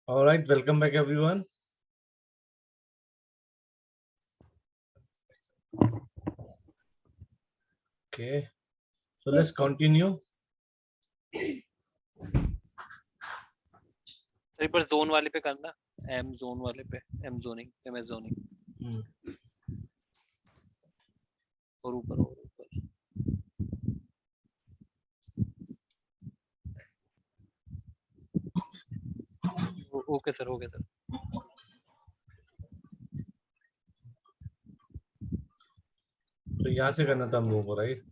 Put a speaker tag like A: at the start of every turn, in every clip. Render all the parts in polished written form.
A: All right, welcome back everyone. Okay, so let's continue.
B: पर zone वाले पे करना, एम जोन वाले पे, एम जोनिंग, एमएस जोनिंग और ऊपर ओके सर, ओके सर।
A: तो यहाँ से करना था हम लोगों को, right?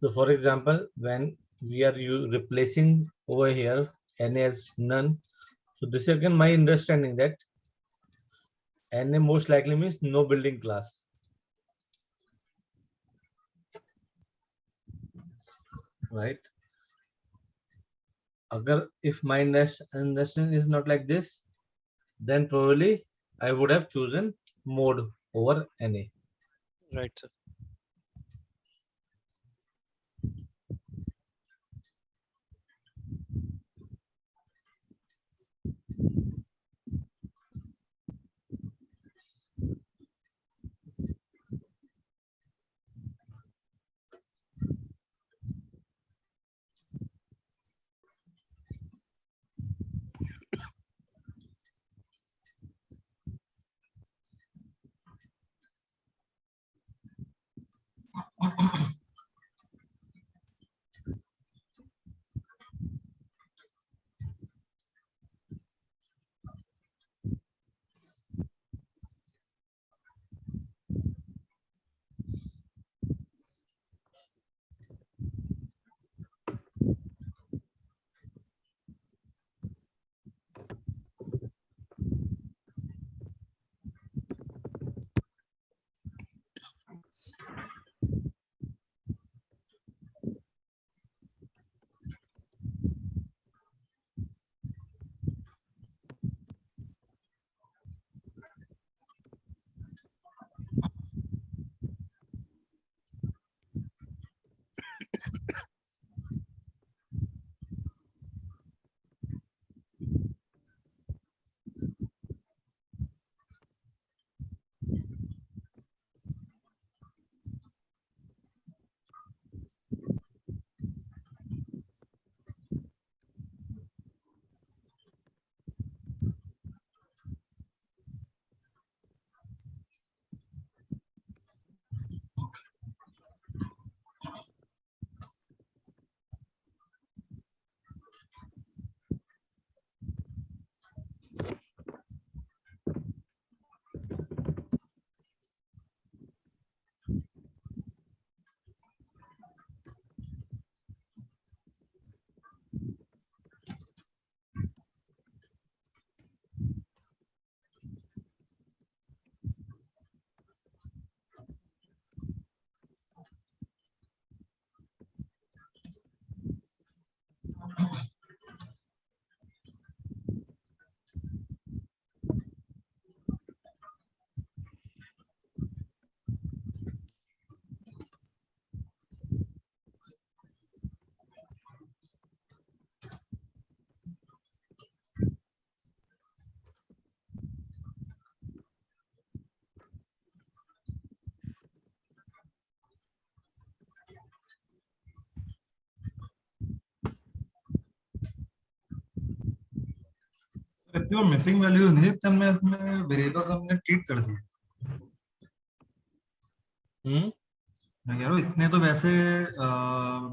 A: So for example, when we are replacing over here NA as none, so this is again my understanding that NA most likely means no building class, right? Agar if my understanding is not like this, then probably I would have chosen mode over NA.
B: Right sir.
C: तो missing values नहीं, तो हमने अपने variables हमने treat कर दिए। मैं कह रहा हूँ इतने तो वैसे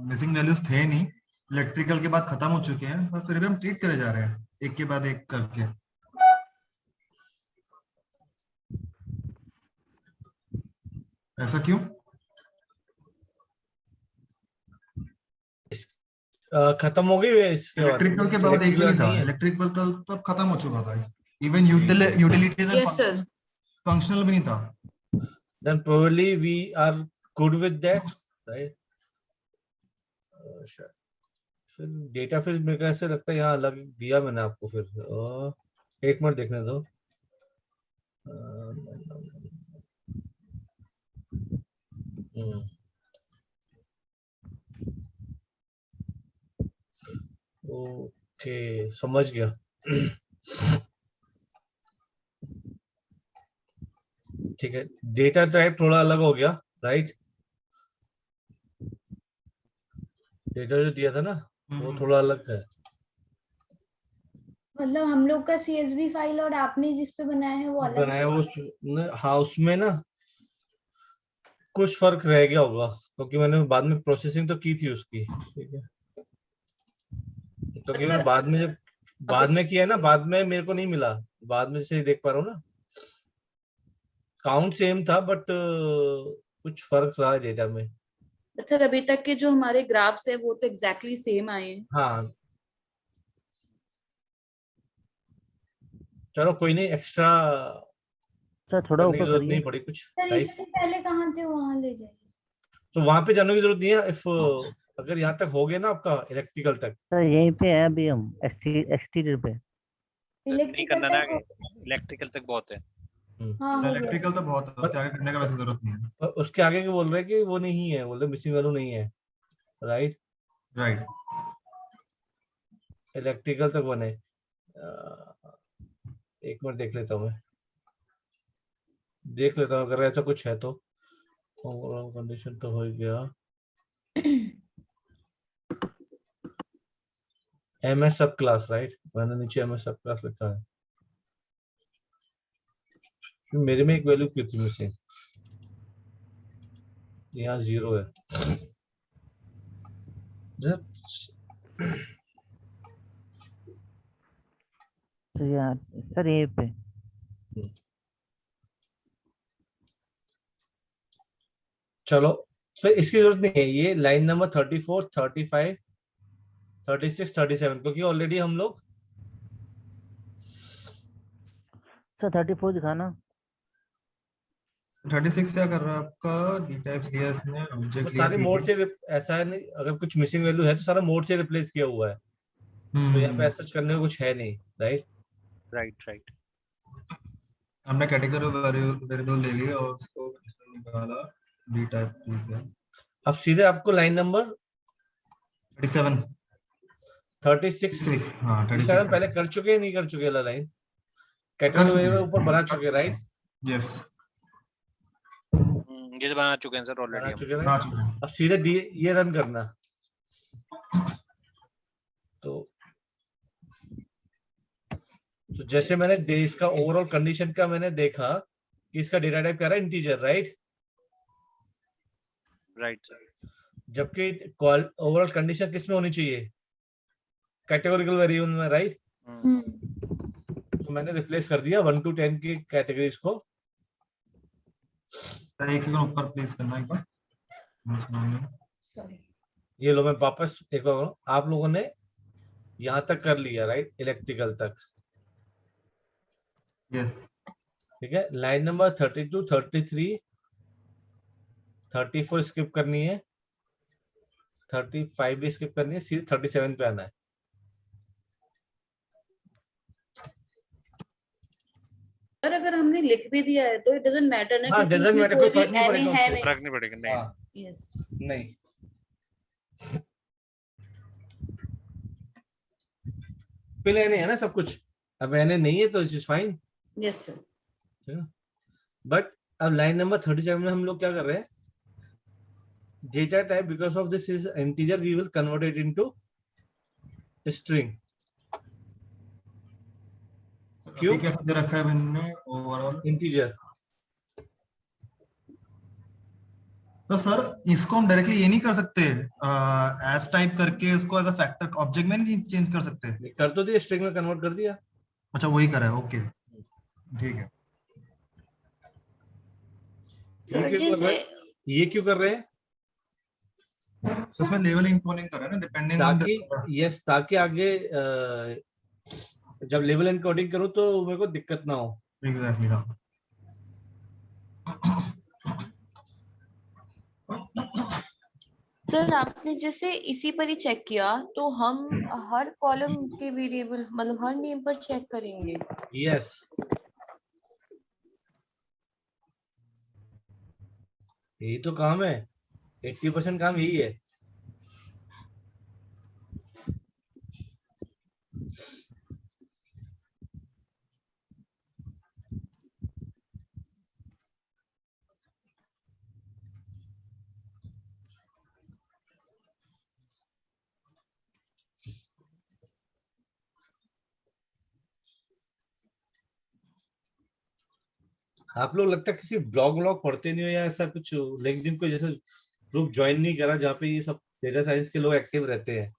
C: मिसिंग वैल्यूज थे नहीं, इलेक्ट्रिकल के बाद खत्म हो चुके हैं, पर फिर भी हम ट्रीट करे जा रहे हैं एक के बाद एक करके। ऐसा क्यों?
A: खत्म हो गई है इसके बाद,
C: इलेक्ट्रिकल के बाद एक भी नहीं था,
A: है।
C: इलेक्ट्रिकल तब खत्म हो चुका था। इवन यूटिलिटीज में
D: Yes, sir.
C: फंक्शनल भी नहीं था।
A: Then probably we are good with that, right? Sure. फिर डेटा फिर मेरे को ऐसे लगता है यहाँ अलग दिया मैंने आपको, फिर एक मिनट देखने दो। ओके, समझ गया। ठीक है, डेटा टाइप थोड़ा अलग हो गया, राइट? डेटा जो दिया था ना वो थोड़ा अलग है।
E: मतलब हम लोग का CSV फाइल और आपने जिस पे बनाया है वो अलग
A: बनाया वो हाँ, उसमें ना कुछ फर्क रह गया होगा, क्योंकि मैंने बाद में प्रोसेसिंग तो की थी उसकी, ठीक है? तो कि
D: अच्छा,
A: मैं बाद में जब बाद में किया ना, बाद में मेरे को नहीं मिला, बाद में से देख पा रहा हूँ ना, काउंट सेम था बट कुछ फर्क रहा है डेटा में।
D: अच्छा, अभी तक के जो हमारे ग्राफ्स है वो तो एग्जैक्टली सेम आए हैं।
A: हाँ चलो कोई नहीं, एक्स्ट्रा
F: सर थोड़ा
A: करने की
F: ऊपर
A: जरूरत
F: करिए।
A: नहीं पड़ी कुछ,
E: सर।
A: राइट?
E: इससे पहले कहाँ थे, वहां ले जाइए।
A: तो वहां पे जाने की जरूरत नहीं है। इफ अगर यहाँ तक हो गया ना आपका इलेक्ट्रिकल तक,
F: सर यहीं पे है अभी हम एक्सटीरियर पे।
B: नहीं
E: इलेक्ट्रिकल
B: करना ना,
E: तक
B: इलेक्ट्रिकल तक बहुत है।
E: हाँ हो गया।
C: इलेक्ट्रिकल तो बहुत है, उसके आगे करने का वैसे जरूरत नहीं है।
A: पर उसके आगे के बोल रहे हैं कि वो नहीं है, बोल रहे मिसिंग वैल्यू नहीं है, राइट?
C: राइट।
A: इलेक्ट्रिकल तक बने। एक मिनट देख लेता हूँ मैं, देख लेता हूँ अगर ऐसा कुछ है तो। ओवरऑल कंडीशन तो हो ही गया। MS सब क्लास, राइट? मैंने नीचे MS सब क्लास लिखा है। मेरे में एक वैल्यू क्यों थी मिसिंग? यहाँ 0 है।
F: तो यार सर यहीं पे।
A: चलो फिर इसकी जरूरत नहीं है, ये लाइन नंबर 34, 35, 36, 37, क्योंकि ऑलरेडी हम लोग
F: सर 34 दिखाना।
C: 36 क्या कर रहा है आपका? डी टाइप्स लिया इसने,
A: वो
C: ऑब्जेक्ट लिया
A: सारे मोड से ऐसा है नहीं, अगर कुछ मिसिंग वैल्यू है तो सारा मोड से रिप्लेस किया हुआ है, तो यहाँ पे ऐसा करने को कुछ है नहीं, राइट?
B: राइट।
C: हमने कैटेगरी वेरिएबल ले लिया और उसको इसमें निकाला डी टाइप, ठीक है।
A: अब सीधे आपको लाइन नंबर
C: 37
A: 36
C: हाँ
A: 37 पहले
C: 36
A: कर चुके हैं, नहीं कर चुके वाला लाइन कैटेगरी वेरिएबल ऊपर बना चुके, राइट?
C: यस
B: ये तो बना चुके हैं सर
A: बना
B: ऑलरेडी।
A: चुके,
C: बना
A: राइट?
C: चुके हैं।
A: अब सीधे ये रन करना। तो जैसे मैंने इसका ओवरऑल कंडीशन का मैंने देखा कि इसका डेटा टाइप क्या रहा है, इंटीजर, राइट?
B: Right sir.
A: जबकि ओवरऑल कंडीशन किस में होनी चाहिए? कैटेगोरिकल वेरिएबल में, राइट? तो मैंने रिप्लेस कर दिया 1 to 10 की कैटेगरीज को।
C: एक सेकंड ऊपर प्लीज करना एक बार।
A: ये लो, मैं वापस एक बार करूं, आप लोगों ने यहां तक कर लिया, राइट? इलेक्ट्रिकल तक,
C: यस।
A: ठीक है? लाइन नंबर 32, 33, 34 स्किप करनी है, 35 भी स्किप करनी है, सीधे 37 पे आना है।
D: और अगर हमने लिख भी दिया है तो इट डजंट मैटर ना,
A: हाँ,
D: क्योंकि
A: doesn't
D: उसमें
A: matter,
D: कोई
A: कोई
D: भी
A: फर्क नहीं
D: एनी
A: पड़ेगा
D: है
A: उससे।
D: नहीं।
B: फर्क नहीं पड़ेगा, नहीं।
A: हाँ,
D: यस।
A: नहीं, पहले नहीं है ना सब कुछ, अब एन नहीं है तो it's fine,
D: yes sir.
A: But अब लाइन नंबर 37 में हम लोग क्या कर रहे हैं? Data type because of this is integer, we will convert it into string. क्यों?
C: क्या दे रखा है मैंने ओवरऑल?
A: इंटीजर।
C: तो सर इसको हम डायरेक्टली ये नहीं कर सकते, एज टाइप करके इसको एज अ फैक्टर ऑब्जेक्ट में नहीं चेंज कर सकते?
A: कर तो दिया, स्ट्रिंग में कन्वर्ट कर दिया।
C: अच्छा वही करा है, ओके ठीक है।
A: ये
D: सर
A: क्यों कर रहे हैं? ये क्यों कर रहे हैं?
C: तो इसमें लेवल इनकोडिंग कर रहा है ना, डिपेंडिंग ऑन
A: ताकि यस, ताकि आगे जब लेवल एनकोडिंग करूं तो मेरे को दिक्कत ना हो।
C: एग्जैक्टली हाँ।
G: सर आपने जैसे इसी पर ही चेक किया तो हम हर कॉलम के वेरिएबल मतलब हर नेम पर चेक करेंगे।
A: यस, यही तो काम है, 80% काम यही है। आप लोग लगता है किसी ब्लॉग व्लॉग पढ़ते नहीं हो या ऐसा कुछ, लिंक्डइन को जैसे ग्रुप ज्वाइन नहीं करा जहाँ पे ये सब डेटा साइंस के लोग एक्टिव रहते हैं।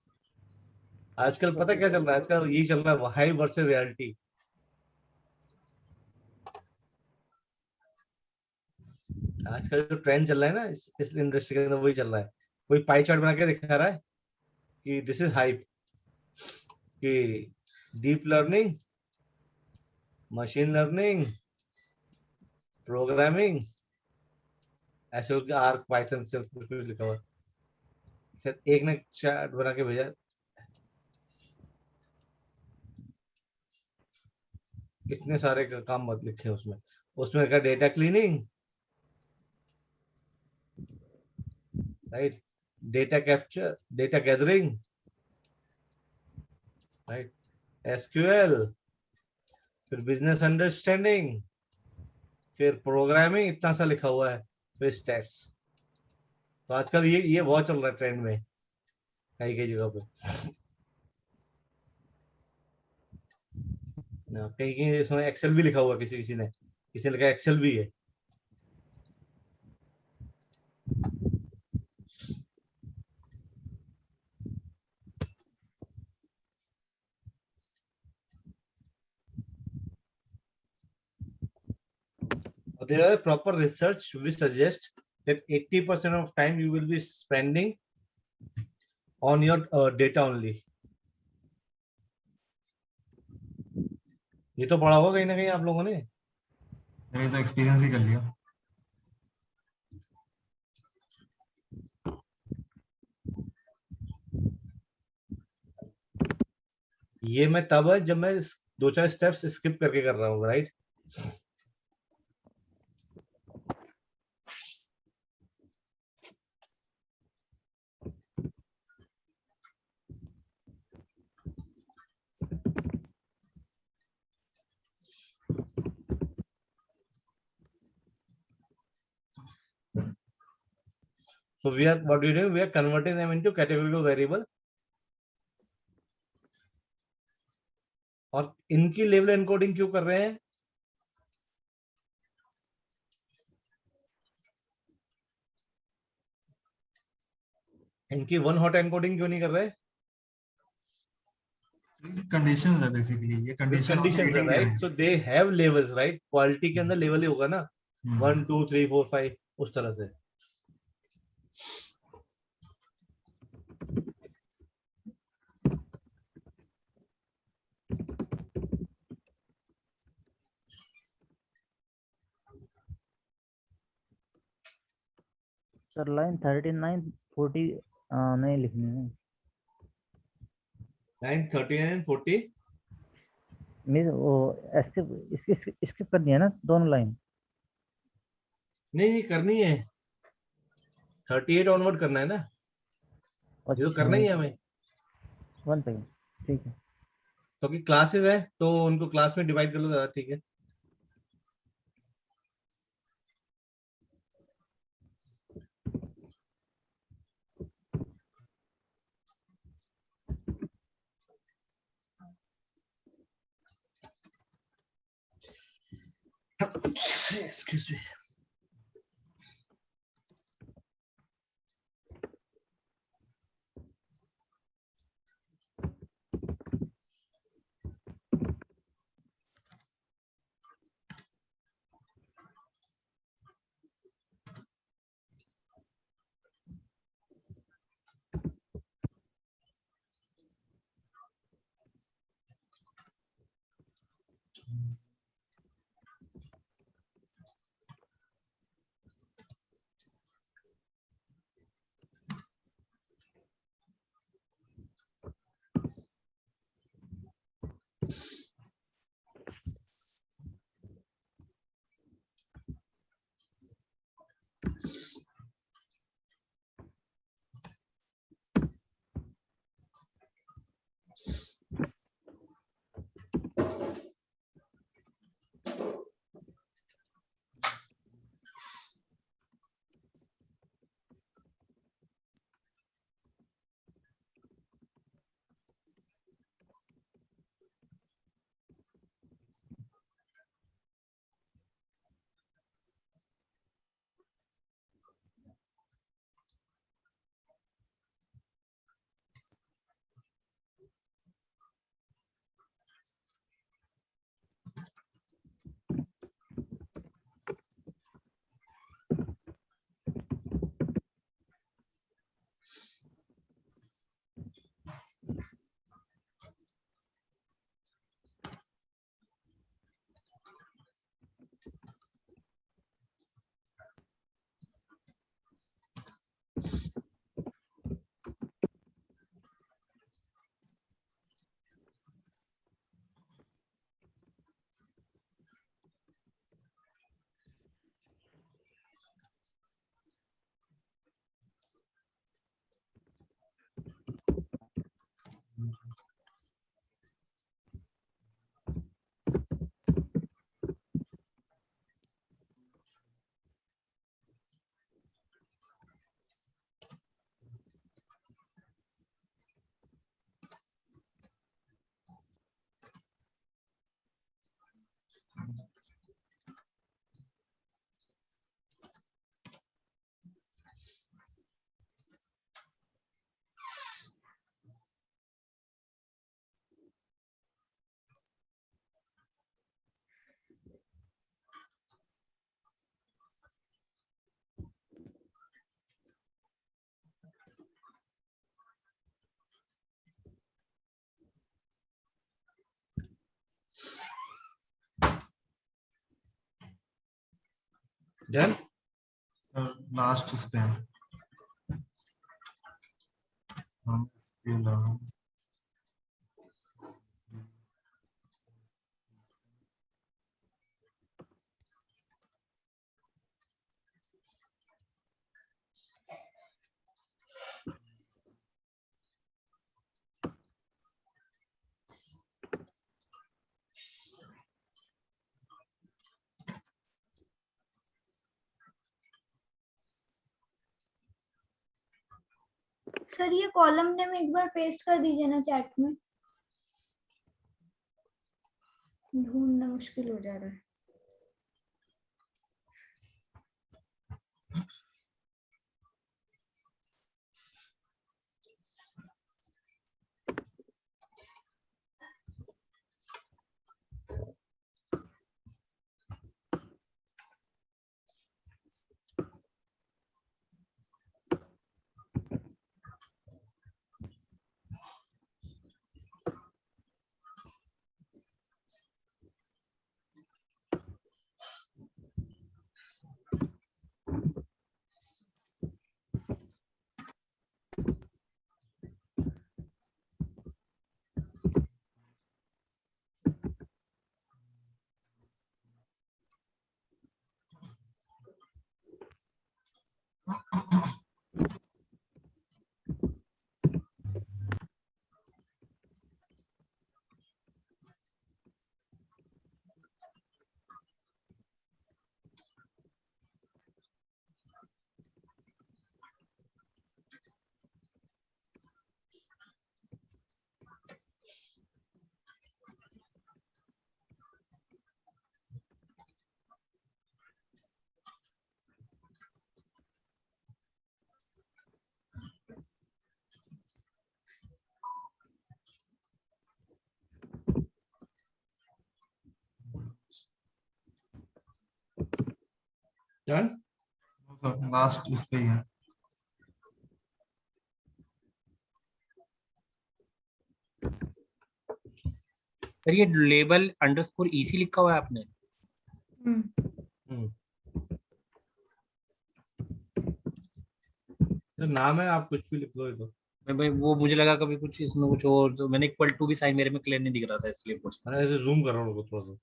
A: आजकल पता क्या चल रहा है? आजकल यही चल रहा है, हाई वर्सेस रियलिटी। आजकल जो ट्रेंड चल रहा है ना इस इंडस्ट्री के अंदर, वही चल रहा है। कोई पाई चार्ट बना के दिखा रहा है कि दिस इज हाइप, कि deep learning, machine learning, programming, ऐसे उसके आर्क पाइथन से कुछ कुछ लिखा हुआ है। फिर एक ने चार्ट बना के भेजा, कितने सारे काम मत लिखे उसमें। उसमें लिखा data cleaning, right, data capture, data gathering, right, SQL, फिर बिजनेस अंडरस्टैंडिंग, फिर प्रोग्रामिंग, इतना सा लिखा हुआ है, फिर स्टैट्स। तो आजकल ये बहुत चल रहा है ट्रेंड में कई कई जगह पे। कहीं कहीं इसमें एक्सेल भी लिखा हुआ, किसी ने लिखा एक्सेल भी है। There are proper research which suggests that 80% of time you will be spending on your data only. ये तो पढ़ा होगा कहीं ना कहीं आप लोगों ने।
C: ये तो एक्सपीरियंस ही कर लिया।
A: ये मैं तब है जब मैं 2-4 स्टेप्स स्किप करके कर रहा हूँ, right. So what do you do? We are converting them into categorical variable, और इनकी लेवल एनकोडिंग क्यों कर रहे हैं? इनकी वन हॉट एनकोडिंग क्यों नहीं कर रहे?
C: कंडीशंस है बेसिकली, ये कंडीशन
A: कंडीशंस है, right. So they have levels, right. Quality के अंदर लेवल ही होगा ना, 1 2 3 4 5 उस तरह से।
F: सर लाइन 39 40 नहीं लिखनी है।
A: लाइन 39 40
F: मेरे वो स्किप कर दिया ना दोनों लाइन।
A: नहीं करनी है, 38 ऑनवर्ड करना है ना, ये तो करना ही है हमें।
F: 1 सेकंड, ठीक है।
A: तो कि क्लासेस है तो उनको क्लास में डिवाइड कर लो ज्यादा ठीक है। Excuse me. Done?
C: Sir last उस पे हैं। हम इसके अलावा
E: सर ये कॉलम नेम एक बार पेस्ट कर दीजिए ना चैट में, ढूंढना मुश्किल हो जा रहा है।
A: डन।
C: लास्ट उस पे ही है।
H: सर ये लेबल अंडरस्कोर EC लिखा हुआ है आपने?
A: तो नाम है, आप कुछ भी लिख दो ये तो।
H: मैं भाई वो मुझे लगा कभी कुछ इसमें कुछ और, तो मैंने इक्वल टू भी साइन मेरे में क्लियर नहीं दिख रहा था इसलिए पूछा।
A: मैंने ऐसे जूम कर रहा हूँ उनको थोड़ा सा।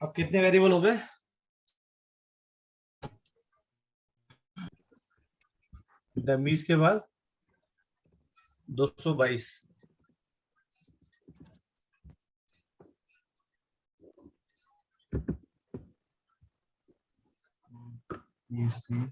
A: अब कितने वेरिएबल हो गए? डमीज के बाद 222।
C: EC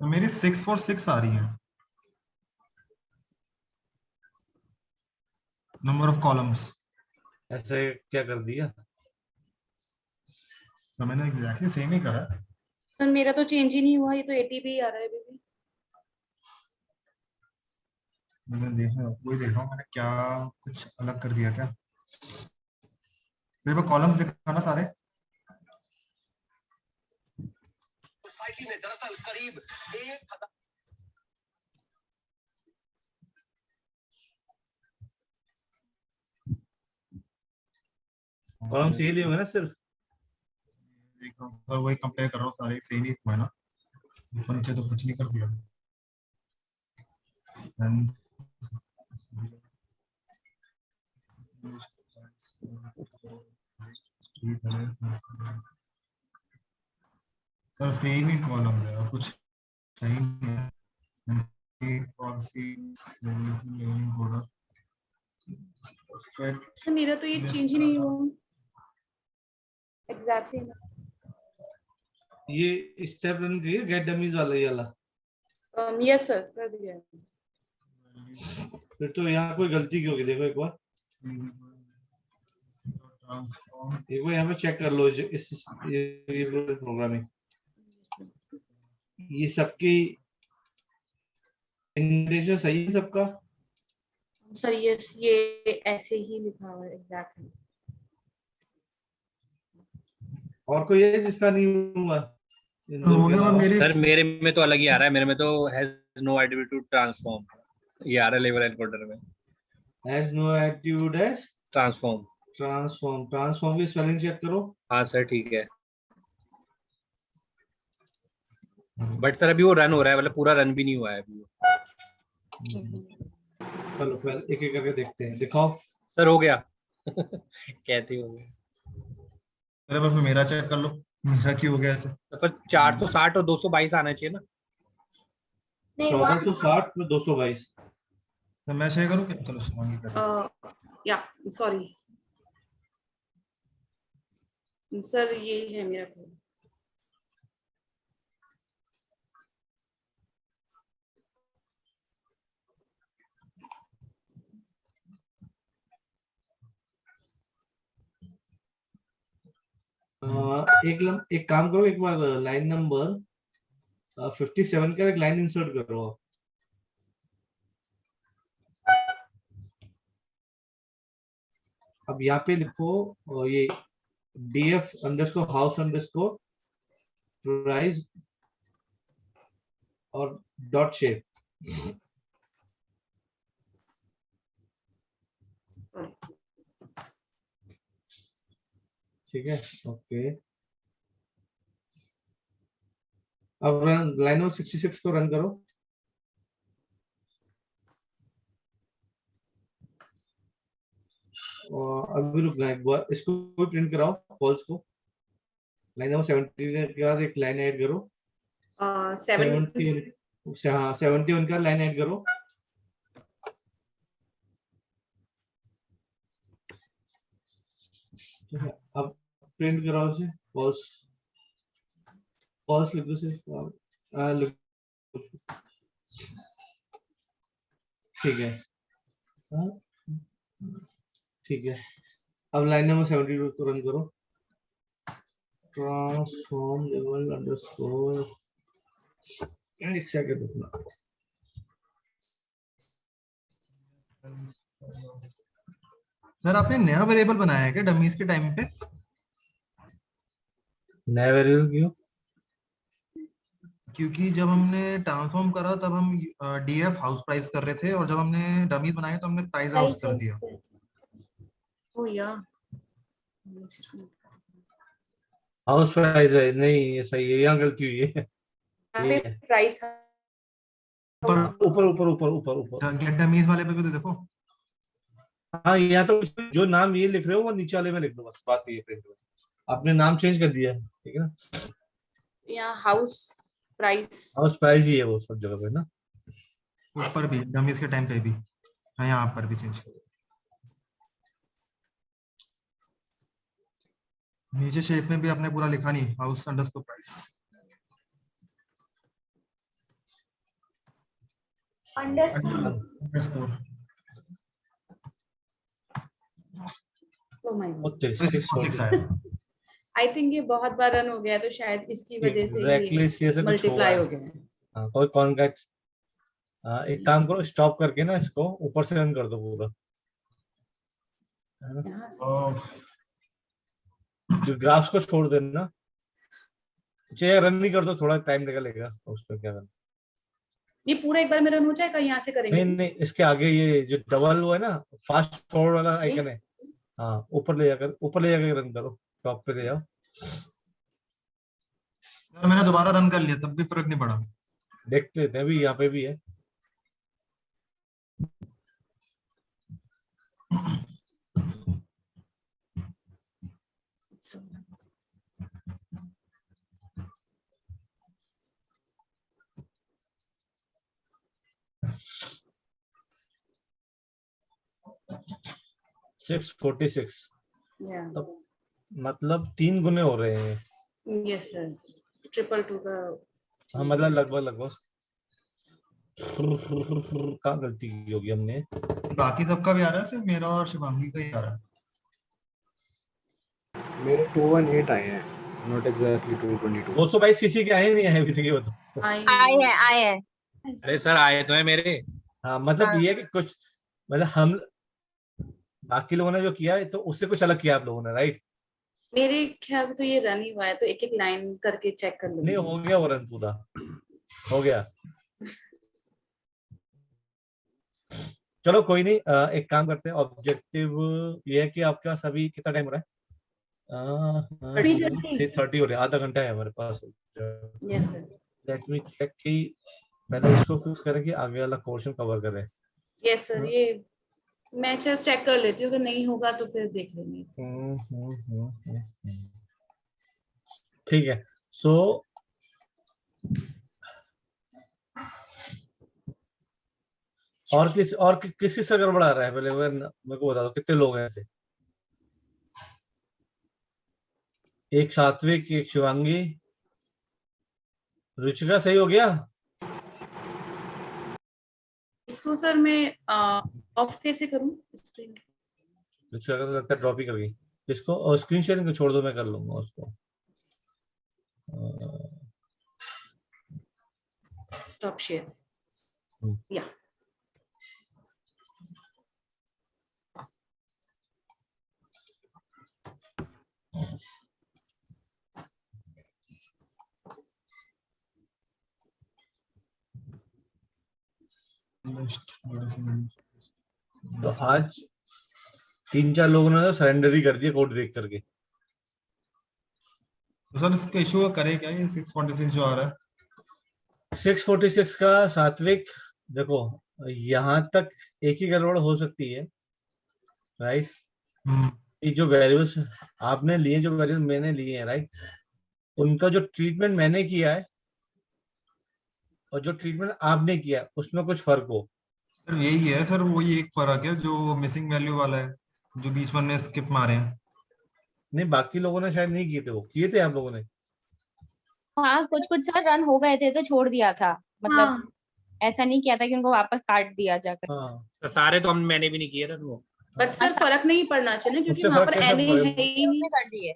C: तो मेरी 646 आ रही है नंबर ऑफ कॉलम्स।
A: ऐसे क्या कर दिया?
C: तो मैंने एग्जैक्टली सेम ही करा।
D: पर मेरा तो चेंज ही नहीं हुआ, ये तो 80 पे ही आ रहा है अभी भी।
C: मैंने देखा, वही देख रहा हूँ मैंने क्या कुछ अलग कर दिया क्या। मेरे पास कॉलम्स दिखाना सारे।
I: सोसाइटी में दरअसल करीब 1,000
A: कॉलम से ही लिए होंगे ना सिर्फ?
C: देख रहा हूँ सर, वही कंपेयर कर रहा हूँ, सारे सेम ही हुआ है ना, ऊपर नीचे तो कुछ नहीं कर दिया। And sir same he columns है और कुछ सही नहीं है।
D: तो मेरा तो ये चेंज ही नहीं हुआ एग्जैक्टली।
A: ये स्टेप रन करिए, गेट डमीज वाला, ये वाला।
D: यस सर, कर दिया है।
A: फिर तो यहाँ कोई गलती क्यों होगी? देखो एक बार, यहाँ पे चेक कर लो। इस ये प्रोग्रामिंग, ये सबकी इंडेंटेशन सही है सबका?
D: सर यस, ये ऐसे ही लिखा हुआ है एग्जैक्टली।
A: और कोई है जिसका नहीं हुआ? इन दोनों के अलावा?
H: सर मेरे में तो अलग ही आ रहा है, मेरे में तो has no attitude to transform ये आ रहा है लेवल एनकोडर में।
A: Has no attitude as
H: transform.
A: Transform की स्पेलिंग चेक करो।
H: हाँ सर ठीक है, बट सर अभी वो रन हो रहा है, मतलब पूरा रन भी नहीं हुआ है अभी।
A: चलो पहले एक एक करके देखते हैं, दिखाओ।
H: सर हो गया कहते हो गया।
C: अरे बस मेरा चेक कर लो, मेरा क्यों हो गया ऐसे।
H: पर 460 और 222 आना चाहिए ना।
E: नहीं,
A: 1460 में 222।
C: तो मैं शेयर करूँ क्या? चलो शिवांगी कर।
D: या सॉरी सर, ये है मेरा कोड।
A: एक काम करो, एक बार लाइन नंबर 57 का एक लाइन इंसर्ट करो। अब यहाँ पे लिखो ये df underscore house underscore price और डॉट शेप। ठीक है, ओके। अब लाइन नंबर 66 को रन करो। और अभी रुकना है, एक बार इसको भी प्रिंट कराओ कॉल्स को। लाइन नंबर 70 के बाद एक लाइन ऐड करो। 70 हाँ 71 का लाइन ऐड करो। अब प्रिंट कराओ इसे, कॉल्स कॉल्स लिख दो सिर्फ। ठीक है, हाँ, ठीक है। अब लाइन नंबर 72 को रन करो। ट्रांसफॉर्म लेवल अंडरस्कोर, एक सेकंड रुकना।
C: सर आपने नया वेरिएबल बनाया है क्या डमीज के टाइम पे?
A: नया वेरिएबल क्यों?
C: क्योंकि जब हमने ट्रांसफॉर्म करा तब हम डीएफ हाउस प्राइस कर रहे थे, और जब हमने डमीज बनाए तो हमने प्राइस हाउस कर दिया।
D: ओ या
A: हाउस प्राइस है, नहीं ये सही है, यहाँ गलती हुई है। ये है।
D: प्राइस
C: ऊपर
A: ऊपर ऊपर ऊपर ऊपर ऊपर
C: गेट डमीज वाले पे भी तो देखो।
A: हाँ, यहाँ तो जो नाम ये लिख रहे हो वो नीचे वाले में लिख दो, बस बात ये प्रिंट में। आपने नाम चेंज कर दिया है, ठीक है ना?
D: यहाँ हाउस प्राइस
A: हाउस प्राइस ही है वो सब जगह पे ना।
C: ऊपर भी डमीज के टाइम पे भी, हाँ यहाँ पर भी चेंज कर। नीचे शेप में भी आपने पूरा लिखा नहीं, house underscore price. Underscore
D: oh my God,
A: 645
D: I think ये बहुत बार रन हो गया है, तो शायद इसकी वजह से
A: एग्जैक्टली इसकी वजह से कुछ
D: मल्टीप्लाई
A: हुआ
D: हो गया है।
A: हाँ, कोई कॉन्टैक्ट। एक काम करो, स्टॉप करके ना इसको ऊपर से रन कर दो पूरा, है ना?
D: यहाँ से
A: जो ग्राफ्स को छोड़ देना, चाहे रन नहीं कर दो, थोड़ा टाइम निकलेगा उस पर, क्या करना।
D: ये पूरा एक बार में रन हो जाएगा, यहाँ से करेंगे?
A: नहीं नहीं, इसके आगे ये जो डबल वो है ना, फास्ट फॉरवर्ड वाला आइकन है, हाँ ऊपर ले जाकर रन करो, टॉप पे ले जाओ।
C: सर मैंने दोबारा रन कर लिया तब भी फर्क नहीं पड़ा।
A: देख लेते हैं, अभी यहाँ पे भी है। सिक्स 46 मतलब 3 गुने हो रहे हैं।
D: यस सर, 222 का।
A: हाँ मतलब लगभग कहाँ गलती की होगी हमने।
C: बाकी सबका भी आ रहा है, सिर्फ मेरा और शिवांगी का ही आ रहा है।
J: मेरे 218 आए हैं, नॉट एग्जैक्टली 222।
A: 222 सीसी के आए नहीं आए अभी तक, ये बताओ।
G: आए हैं।
H: अरे सर आए तो है मेरे।
A: हाँ मतलब ये है कि कुछ, मतलब हम बाकी लोगों ने जो किया है तो उससे कुछ अलग किया आप लोगों ने, राइट?
D: मेरे ख्याल से तो ये रन ही हुआ है, तो एक एक लाइन करके चेक कर
A: नहीं,
D: लूंगी।
A: हो गया वो रन पूरा, हो गया। चलो कोई नहीं, एक काम करते हैं, ऑब्जेक्टिव ये है कि आपका सभी कितना टाइम हो रहा है? 3:30 हो रहा है, आधा घंटा है हमारे पास।
D: Yes sir.
A: Let me check कि पहले इसको फिक्स करें कि आगे वाला पोर्शन कवर करें।
D: यस सर, ये मैं चेक कर लेती हूँ, अगर नहीं होगा तो फिर देख लेंगे।
A: ठीक है, और किस किस का गड़बड़ आ रहा है, पहले मेरे को बता दो कितने लोग हैं ऐसे। एक सात्विक, एक शिवांगी, रुचिका सही हो गया।
D: इसको सर मैं ऑफ कैसे करूं स्क्रीन?
A: रुचिका का तो लगता है ड्रॉप ही कर गई। इसको और स्क्रीन शेयरिंग को छोड़ दो, मैं कर लूंगा उसको।
D: Stop share. या
A: तो आज 3-4 लोगों ने तो सरेंडर ही कर दिया कोड देख करके।
C: तो सर इसका इशू करे क्या ये 646 जो आ रहा है?
A: 646 का सात्विक, देखो यहाँ तक एक ही गड़बड़ हो सकती है, राइट। ये जो वेरिएबल्स आपने लिए, जो वेरिएबल मैंने लिए हैं, राइट, उनका जो ट्रीटमेंट मैंने किया है और जो ट्रीटमेंट आपने किया है उसमें कुछ फर्क हो।
C: सर यही है सर, वही एक फर्क है जो मिसिंग वैल्यू वाला है, जो बीच में स्किप मारे हैं।
A: नहीं, बाकी लोगों ने शायद नहीं किए थे, वो किए थे आप लोगों ने।
K: हाँ कुछ कुछ सर रन हो गए थे तो छोड़ दिया था, मतलब
D: हाँ।
K: ऐसा नहीं किया था कि उनको वापस काट दिया जाकर।
A: हाँ,
H: तो सारे तो मैंने भी नहीं किए थे वो।
D: बट सर फर्क नहीं पड़ना चाहिए क्योंकि
A: उससे
D: वहां
A: फर्क
D: पर
A: कैसे
D: एन
A: पड़ेगा?
D: है ही नहीं।
K: कर दिए।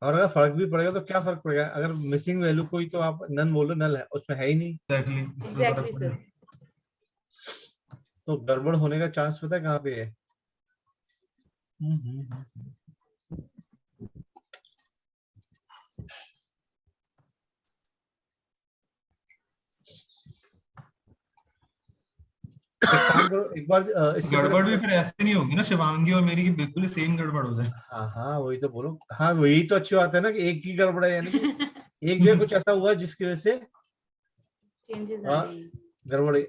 A: और अगर फर्क भी पड़ेगा तो क्या फर्क पड़ेगा? अगर मिसिंग वैल्यू कोई तो आप नन बोलो, नल है, उसमें है ही नहीं,
D: एग्जैक्टली सर।
A: तो गड़बड़ होने का चांस पता है कहाँ पे है? एक काम करो, एक बार इससे
C: गड़बड़ भी फिर ऐसे नहीं होगी ना शिवांगी और मेरी की बिल्कुल सेम गड़बड़ हो जाए।
A: हाँ हाँ, वही तो बोलो। हाँ, वही तो अच्छी बात है ना कि एक ही गड़बड़ है, यानी कि एक जगह कुछ ऐसा हुआ जिसकी वजह से
D: चेंजेस
A: हाँ, गड़बड़ है।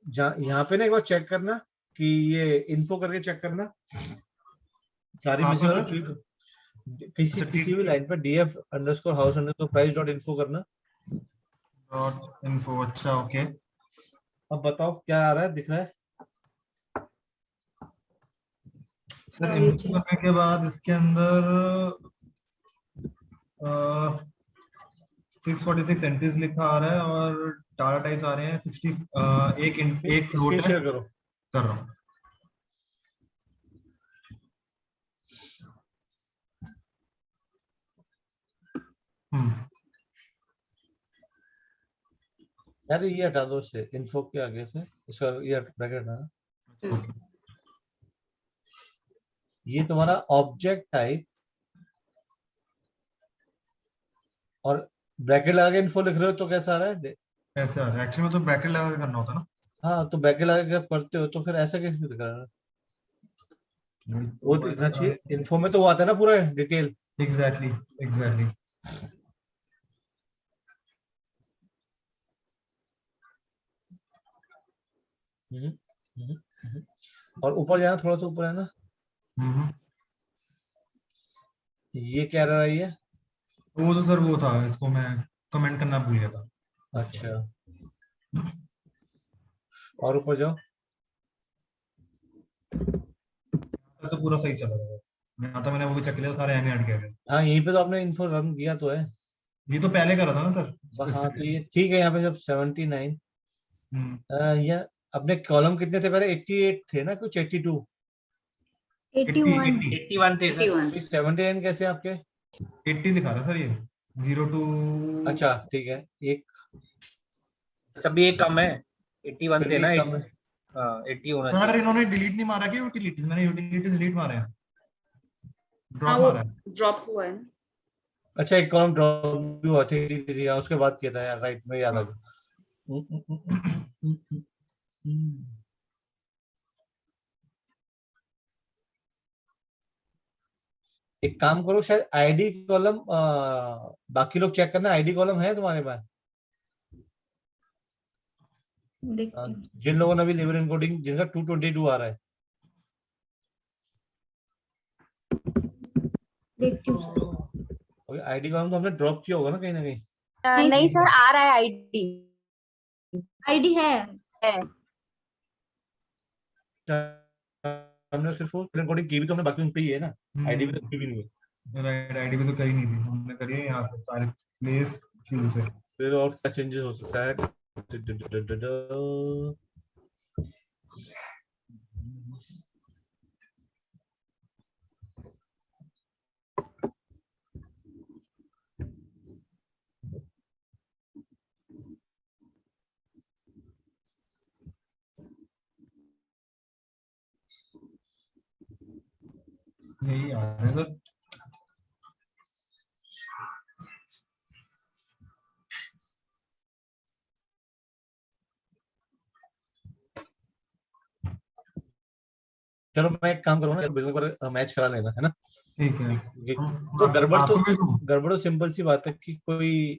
A: यहाँ पे ना एक बार चेक करना कि ये इन्फो करके चेक करना सारी
C: हाँ,
A: मिसिंग किसी भी लाइन पर df_house_price.info करना।
C: .info अच्छा ओके।
A: अब बताओ क्या आ रहा है, दिख रहा है?
C: सर इनपुट करने के बाद इसके अंदर 646 एंट्रीज लिखा आ रहा है और डाटा टाइप्स आ रहे हैं 60 एक फ्लोट है।
A: शेयर करो।
C: कर रहा हूँ।
A: यार ये हटा दो, इससे इन्फो के आगे से इसका ये ब्रैकेट ना, ये तुम्हारा ऑब्जेक्ट टाइप और ब्रैकेट लगा के इन्फो लिख रहे हो तो कैसा आ रहा है?
C: ऐसे आ रहा है, एक्चुअली में तो ब्रैकेट लगा के करना होता है ना।
A: हाँ, तो ब्रैकेट लगा के पढ़ते हो तो फिर ऐसा कैसे दिख रहा है? वो दिखना चाहिए इन्फो में, तो वो आता है ना पूरा डिटेल।
C: Exactly exactly.
A: और ऊपर जाना, थोड़ा सा ऊपर है ना, ये क्या रहा है? ये
C: वो तो सर वो था, इसको मैं कमेंट करना भूल गया था।
A: अच्छा, और ऊपर जाओ।
C: तो पूरा सही चला रहा है, यहाँ तो मैंने वो भी चेक लिया, सारे ऐड किए गए।
A: हाँ, यहीं पे तो आपने इन्फो रन किया तो है।
C: ये तो पहले करा था ना सर।
A: हाँ, तो ये ठीक है। यहाँ पे जब 79 या अपने कॉलम कितने थे पहले? 88 थे ना, कुछ 82
H: 81 थे सर।
A: 79 कैसे आपके?
C: 80 दिखा रहा सर, ये 0 to
A: अच्छा ठीक है, एक
H: सभी एक कम है, 81 थे ना।
A: कम है।
H: हाँ 80 होना
C: सर
H: चाहिए।
C: इन्होंने डिलीट नहीं मारा क्या यूटिलिटीज? मैंने यूटिलिटीज डिलीट मारे हैं, ड्रॉप
D: हाँ,
C: मारा है।
D: ड्रॉप हुआ है ना।
A: अच्छा, एक कॉलम ड्रॉप भी हुआ, ठीक ठीक, उसके बाद किया था यार, राइट, में याद आ गया। एक काम करो, शायद आईडी कॉलम बाकी लोग चेक करना, आईडी कॉलम है तुम्हारे पास? जिन लोगों ने अभी लेबर एनकोडिंग जिनका 222 आ रहा है,
E: देखती हूँ।
A: आईडी कॉलम तो हमने ड्रॉप किया होगा ना कहीं ना कहीं।
K: नहीं सर आ रहा है आईडी।
E: आईडी है।
A: हमने सिर्फ वो कोडिंग की भी तो हमने बाकी उन पे ही है ना, आईडी पे तो की भी नहीं है।
C: राइट, आईडी पे तो करी नहीं थी हमने, करी है यहाँ से सारे प्लेस क्यू से।
A: फिर और क्या चेंजेस हो सकता है?
C: यही आ रहा है तो
A: चलो मैं एक काम करूँ ना, बिजनेस पर मैच करा लेना है ना।
C: ठीक है।
A: तो गड़बड़
C: आपको
A: तो
C: भेजूं?
A: गड़बड़ तो सिंपल सी बात है कि कोई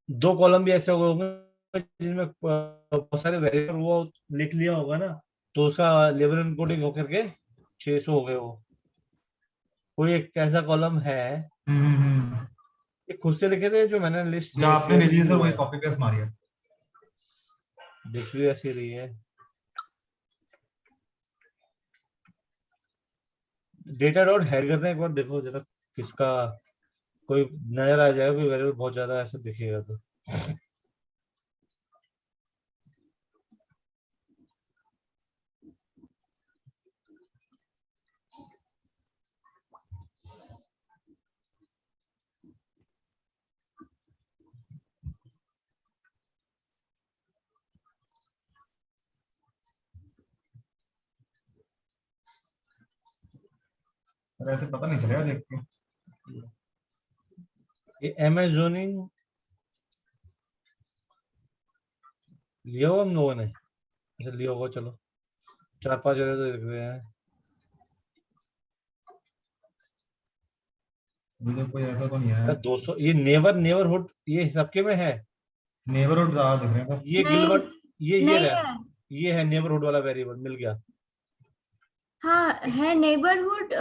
A: दो कॉलम भी ऐसे हो गए होंगे जिसमें बहुत सारे वेरिएबल वो लिख लिया होगा ना, तो उसका लेवल एनकोडिंग होकर के 600 हो गए वो। कोई एक ऐसा कॉलम है ये खुद से लिखे थे जो मैंने लिस्ट
C: जो आपने भेजी है सर वही कॉपी पेस्ट मारी है।
A: दिख भी ऐसी रही है। डेटा डॉट हेड करना एक बार देखो जरा, किसका कोई नजर आ जाएगा, कोई वेरिएबल बहुत ज्यादा ऐसा दिखेगा तो।
C: सर ऐसे पता नहीं चलेगा देख के।
A: ये अमेजोनिंग लिया हुआ हम लोगों ने, अच्छा लिया होगा, चलो 4-5 जगह तो दिख रहे हैं।
C: मुझे कोई ऐसा तो नहीं है।
A: 200 ये नेबरहुड ये सबके में है।
C: नेबरहुड ज्यादा दिख रहे हैं सर।
A: ये गिलबर्ट ये
E: नहीं
A: रहा,
E: है।
A: ये है नेबरहुड वाला वेरिएबल, मिल गया।
E: हाँ है नेबरहुड।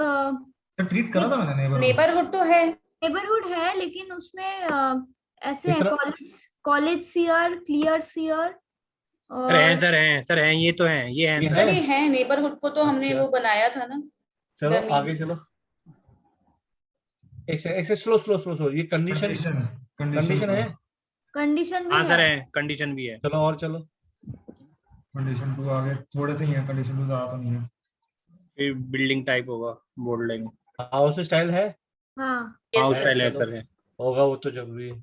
C: सर ट्रीट करा था मैंने नेबरहुड।
D: नेबरहुड तो है,
E: नेबरहुड है लेकिन उसमें ऐसे है
A: इतना-
E: college CR, clear CR
H: sir हैं सर हैं सर हैं, ये तो हैं, ये हैं
A: ये
H: सर।
A: है?
D: नहीं है नेबरहुड को तो हमने
A: अच्छा।
D: वो बनाया था ना।
A: चलो
D: Dummy।
A: आगे चलो। एक से स्लो ये कंडीशन कंडीशन है।
E: कंडीशन भी
H: हाँ सर
E: है।
H: हैं, कंडीशन भी है।
A: चलो और चलो।
C: कंडीशन 2 आगे थोड़े से ही है, कंडीशन 2 ज्यादा तो नहीं है।
H: फिर बिल्डिंग टाइप होगा, बोल्ड लाइन।
A: हाउस स्टाइल है,
E: हाँ
H: हाउस
D: Yes,
H: स्टाइल है
A: चलो।
H: सर है।
A: होगा वो तो जरूरी है।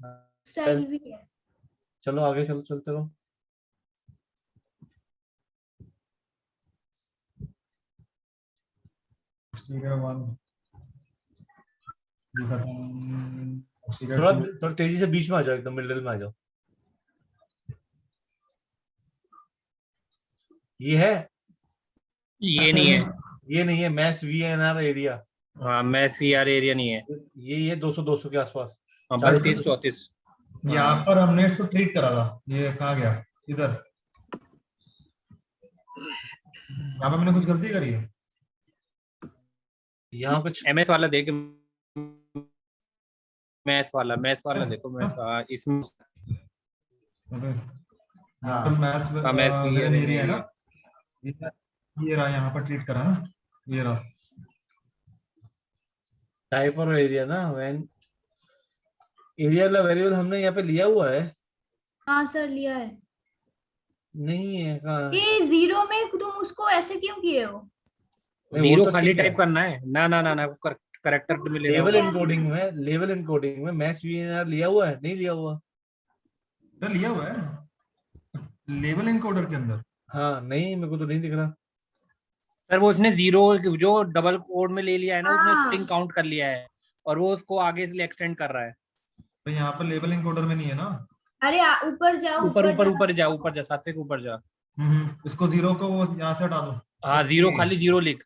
E: स्टाइल भी है।
A: चलो आगे चलो, चलते रहो।
C: स्टीकर 1 लिखा था, स्टीकर
A: थोड़ा
C: 2
A: थोड़ा तेजी से बीच में आ जाओ, एकदम मिडिल में आ जाओ। ये है?
H: ये नहीं है।
A: ये नहीं है, मैस VNR एरिया।
H: हाँ मैं CR एरिया नहीं है।
A: ये 200 के आसपास।
H: 32 34।
C: यहाँ पर हमने इसको ट्रीट करा था, ये कहाँ गया इधर। यहाँ पर मैंने कुछ गलती करी है।
A: यहाँ कुछ
H: MS वाला देख, मैस वाला देखो, मैस इसमें
C: यहाँ पर मैथ्स
H: MS
C: एरिया है ना, ये रहा यहाँ पर ट्रीट करा ना, ये रहा।
A: टाइप और एरिया ना, व्हेन एरिया वाला वेरिएबल हमने यहाँ पे लिया हुआ है।
E: हाँ सर लिया है।
A: नहीं है कहाँ?
E: ये 0 में तुम उसको ऐसे क्यों किए हो?
A: नहीं, वो
H: जीरो
A: तो
H: खाली
A: ठीक है।
H: टाइप करना है ना ना ना ना, करेक्टर में लेना
A: लेवल
H: होगा।
A: एनकोडिंग में मैस VNR लिया हुआ है, नहीं लिया हुआ?
C: तो लिया हुआ है लेवल एनकोडर के अंदर।
A: हाँ नहीं, मेरे को तो नहीं दिख रहा।
H: सर वो उसने जीरो जो डबल कोड में ले लिया है ना, उसने
E: हाँ।
H: स्ट्रिंग काउंट कर लिया है और वो उसको आगे इसलिए एक्सटेंड कर रहा है।
C: तो यहाँ पर लेवल एनकोडर में नहीं है ना।
E: अरे ऊपर जाओ,
H: ऊपर जा, साथ से ऊपर जा।
C: इसको 0 को वो यहाँ से हटा दो।
H: हाँ जीरो, खाली जीरो लिख।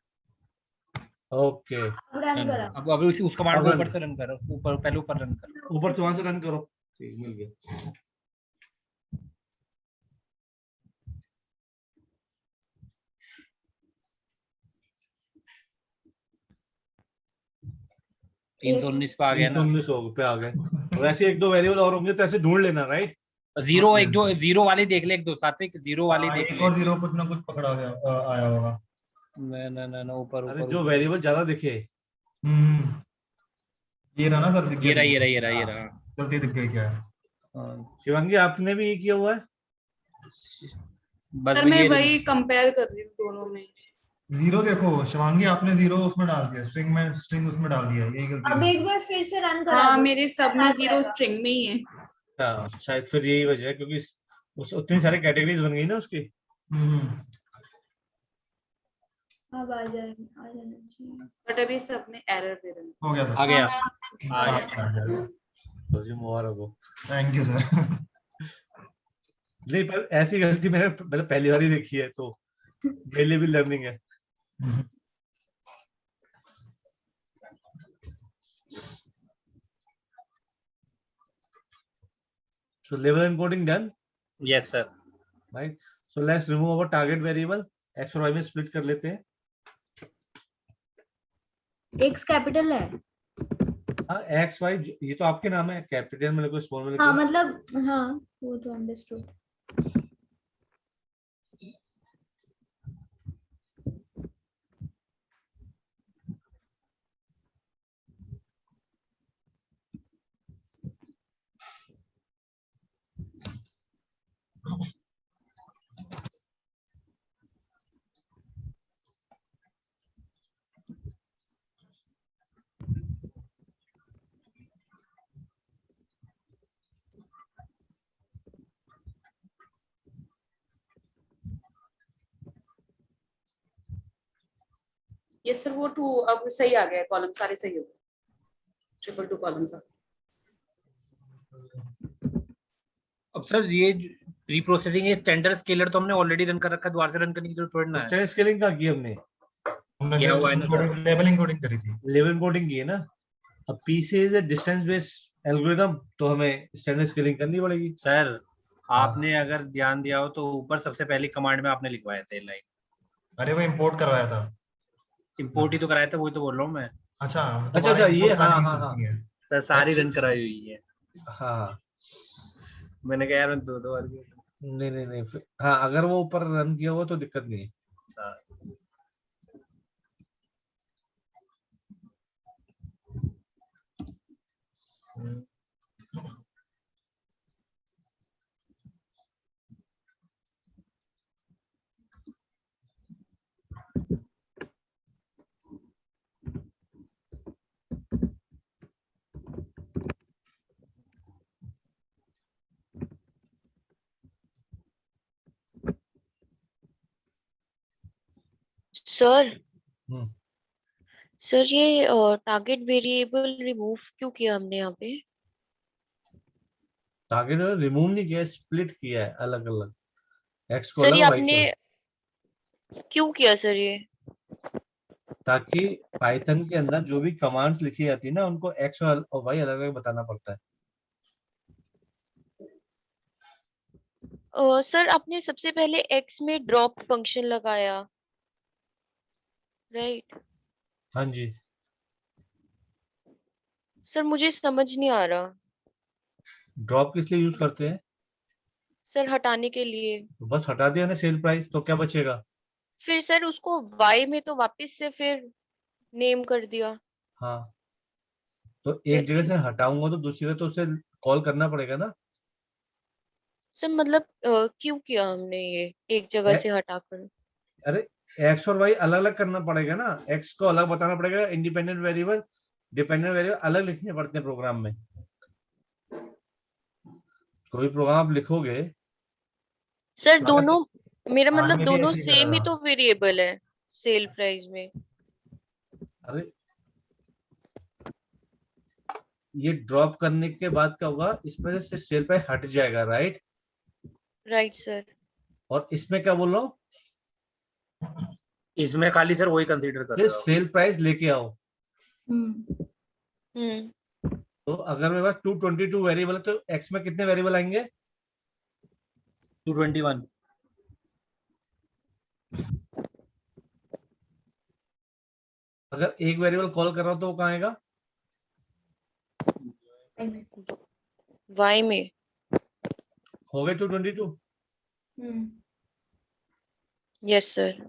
A: ओके,
E: रन करा।
H: अब उस कमांड को
A: अब
H: ऊपर से रन करो, पहले ऊपर रन करो।
A: ऊपर से वहां से रन करो। ठीक, मिल गया।
H: तीन सौ उन्नीस पे आ गया ना।
A: 319 पे आ गए। वैसे 1-2 वेरिएबल और होंगे तो ऐसे ढूंढ लेना, राइट?
H: जीरो एक जो जीरो वाली देख ले, एक दो सात्विक जीरो वाली
C: हाँ,
H: देख
C: एक
H: ले।
C: और जीरो कुछ ना कुछ पकड़ा गया आया होगा।
H: ना ऊपर
A: अरे
H: ऊपर
A: जो
H: ऊपर।
A: वेरिएबल ज्यादा दिखे।
C: हम्म, ये रहा ना सर, दिख
H: ये
C: गया,
H: रहा
C: दिख
H: ये रहा ये रहा ये
A: हाँ।
H: रहा।
C: गलती दिख गई क्या है।
H: हाँ,
A: शिवांगी आपने भी ये किया हुआ है?
H: बस
D: सर
H: वो
D: मैं
H: ये
D: वही कंपेयर कर रही हूँ दोनों में।
C: जीरो देखो शिवांगी, आपने जीरो उसमें डाल दिया, स्ट्रिंग उसमें डाल दिया, यही गलती
E: अब
C: है।
E: एक बार फिर से रन करा
D: हाँ
E: दो,
D: मेरे सब में
E: आ
D: जीरो
E: जाएगा।
D: स्ट्रिंग में ही है।
A: हाँ, शायद फिर यही वजह है, क्योंकि उस उतनी सारी कैटेगरीज बन गई ना उसकी।
C: हम्म,
E: अब आ जाएगा, आ जाना चाहिए।
D: बट अभी सब में एरर दे रहे हैं।
C: हो गया
H: आ
C: सर,
H: गया
E: हाँ,
H: आ गया।
A: तो जी मुबारक हो।
C: Thank you sir.
A: नहीं, पर ऐसी गलती मैंने पहली बार ही देखी है, तो मेरे लिए भी लर्निंग है। So label encoding done,
H: yes sir.
A: right? So let's remove our target variable, x और y में split कर लेते हैं।
E: एक्स कैपिटल है।
A: हाँ, x y ये तो आपके नाम है, कैपिटल में लिखो, स्मॉल में
E: हाँ
A: लिखो।
E: मतलब, हाँ वो तो अंडरस्टूड।
D: ये सर वो टू अब सही आ गया है, कॉलम सारे सही हो गए, 222 कॉलम्स आ।
H: अब सर ये प्री प्रोसेसिंग ये स्टैंडर्ड स्केलर तो हमने ऑलरेडी रन कर रखा है, दोबारा से रन करने की जरूरत थोड़ी ना है।
A: स्टैंडर्ड स्केलिंग का किया हमने,
H: किया हुआ है ना सर।
C: लेवल इंकोडिंग करी थी।
A: लेवल एनकोडिंग की है ना। अब p से इज डिस्टेंस बेस्ड एल्गोरिथम, तो हमें स्टैंडर्ड स्केलिंग करनी पड़ेगी।
H: सर आपने अगर ध्यान दिया हो तो ऊपर सबसे पहली कमांड में आपने लिखवाया था लाइन।
C: अरे वो इंपोर्ट करवाया था।
H: इंपोर्ट ही तो कराया था, वही तो बोल रहा हूँ मैं।
C: अच्छा
A: अच्छा, ये
C: import
A: हाँ
C: करने की
A: हाँ
C: जरूरत
A: हाँ
C: नहीं है।
H: सर सारी
A: Actually-
H: रन कराई हुई है।
A: हाँ,
H: मैंने कहा यार दो बार किया।
A: नहीं हाँ, अगर वो ऊपर रन किया हुआ तो दिक्कत नहीं है।
H: हाँ।
G: सर
A: हम्म।
G: सर ये टारगेट वेरिएबल रिमूव क्यों किया हमने यहाँ पे?
A: टारगेट रिमूव नहीं किया, स्प्लिट किया है अलग अलग, x को
G: सर ये
A: अलग y को
G: आपने
A: अलग।
G: क्यों किया सर ये?
A: ताकि पाइथन के अंदर जो भी कमांड्स लिखी जाती है ना, उनको x और y अलग अलग बताना पड़ता है।
G: सर आपने सबसे पहले x में ड्रॉप फंक्शन लगाया, राइट?
A: हाँ जी।
G: सर मुझे समझ नहीं आ रहा।
A: ड्रॉप किस लिए यूज करते हैं?
G: सर हटाने के लिए।
A: तो बस हटा दिया ना सेल प्राइस, तो क्या बचेगा?
G: फिर सर उसको y में तो वापस से फिर नेम कर दिया।
A: हाँ, तो
G: फिर
A: एक जगह से हटाऊंगा तो दूसरी जगह तो उसे कॉल करना पड़ेगा ना।
G: सर मतलब क्यों किया हमने ये एक जगह से हटाकर?
A: अरे x और y अलग अलग करना पड़ेगा ना, x को अलग बताना पड़ेगा, इंडिपेंडेंट वेरिएबल डिपेंडेंट वेरिएबल अलग लिखने पड़ते हैं प्रोग्राम में। कोई प्रोग्राम आप लिखोगे,
G: सर दोनों, मेरा
C: आगे
G: मतलब
C: भी
G: दोनों
C: ऐसे ही
G: सेम ही
C: करा।
G: तो वेरिएबल है सेल प्राइस में।
A: अरे ये ड्रॉप करने के बाद क्या होगा, इसमें से सेल प्राइस हट जाएगा, राइट?
G: Right sir.
A: और इसमें क्या बोल रहा हूँ,
H: इसमें खाली सर वही कंसीडर कर रहे हो।
A: सेल प्राइस लेके आओ। तो अगर मेरे पास 222 वेरिएबल है, तो x में कितने वेरिएबल आएंगे?
H: 221।
A: अगर एक वेरिएबल कॉल कर रहा हूं तो वो कहाँ आएगा?
G: y में।
A: हो गए 222?
G: Yes sir.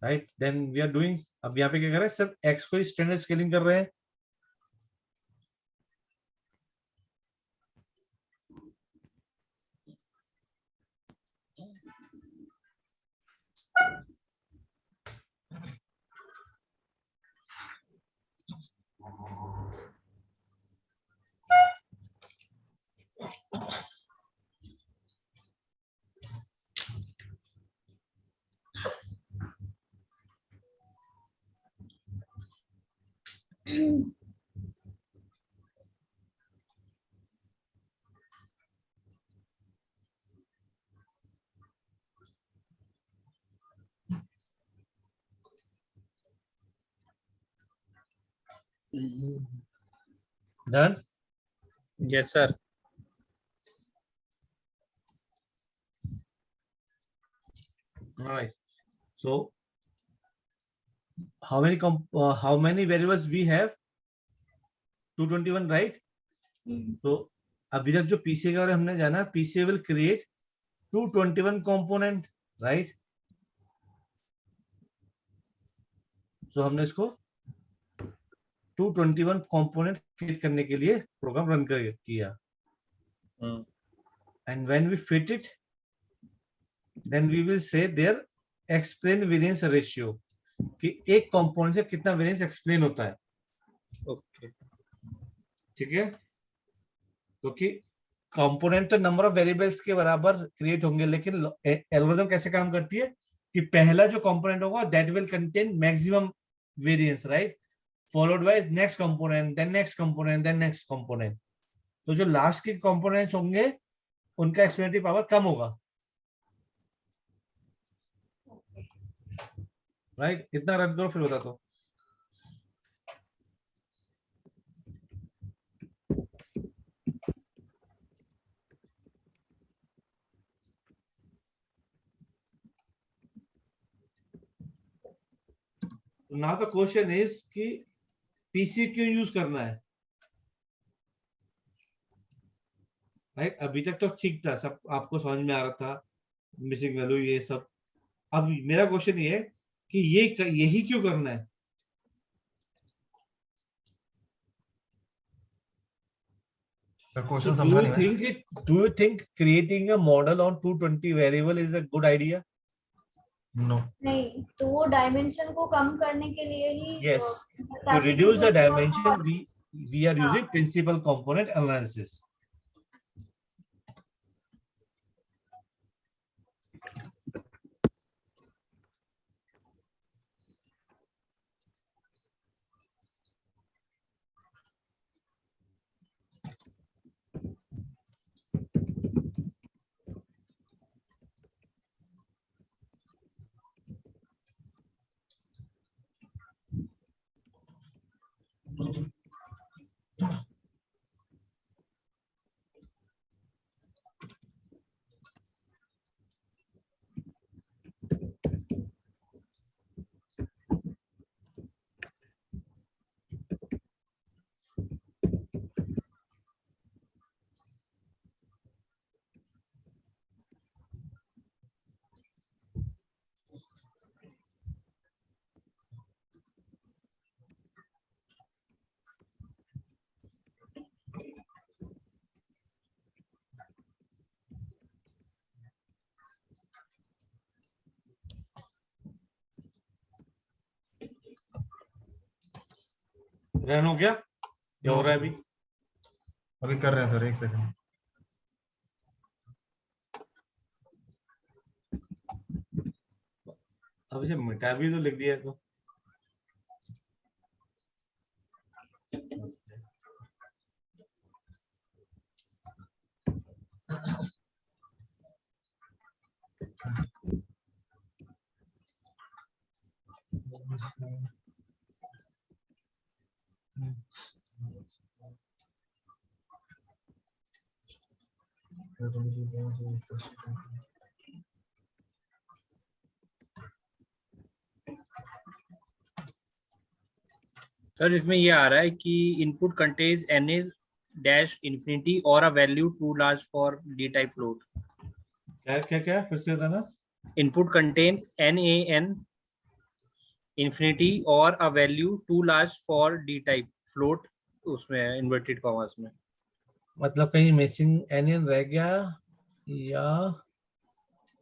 A: Right, then we are doing, अब यहाँ पे क्या कर रहे हैं, सिर्फ x को स्टैंडर्ड स्केलिंग कर रहे हैं. Done?
H: Yes, sir.
A: All right. So how many variables we have? 221, right? So अभी तक जो PCA के बारे में हमने जाना, PCA will create 221 component, right? So हमने इसको 221 component create करने के लिए प्रोग्राम रन किया. And when we fit it, then we will say there explain variance ratio, कि एक कंपोनेंट से कितना वेरिएंस एक्सप्लेन होता है.
H: Okay.
A: ठीक है, क्योंकि कंपोनेंट तो नंबर ऑफ वेरिएबल्स के बराबर क्रिएट होंगे, लेकिन एल्गोरिथम कैसे काम करती है कि पहला जो कंपोनेंट होगा that will contain maximum variance, right, followed by next component, then next component, then next component. तो जो लास्ट के कंपोनेंट्स होंगे उनका एक्सप्लेनेटरी पावर कम होगा, राइट. इतना रन करो फिर बताता हूं. Now the question is कि PC क्यों यूज करना है, राइट. अभी तक तो ठीक था, सब आपको समझ में आ रहा था, मिसिंग वैल्यू ये सब. अब मेरा क्वेश्चन ये है कि यही क्यों करना है.
C: क्वेश्चन
A: So
C: समझा नहीं मैं.
A: do you think creating a model on 220 variable is a good idea?
C: No.
E: नहीं, तो वो डायमेंशन को कम करने के लिए ही
A: Yes. To
E: ताकि
A: reduce the
E: जो
A: dimension, we are using principal component analysis. Run हो गया, क्या हो रहा है अभी?
C: अभी कर रहे हैं सर, एक सेकंड.
A: अब इसे मिटा भी तो लिख दिया तो.
H: सर इसमें ये आ रहा है कि input contains n is dash infinity or a value too large for d type float.
A: क्या क्या क्या फिर से बताना।
H: Input contain NaN infinity or a value too large for d type float उसमें inverted commas में।
A: मतलब कहीं मिसिंग एन रह गया या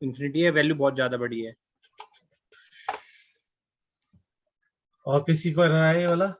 H: infinity है, वैल्यू बहुत ज्यादा बड़ी है।
A: और किसी को रहा है ये वाला?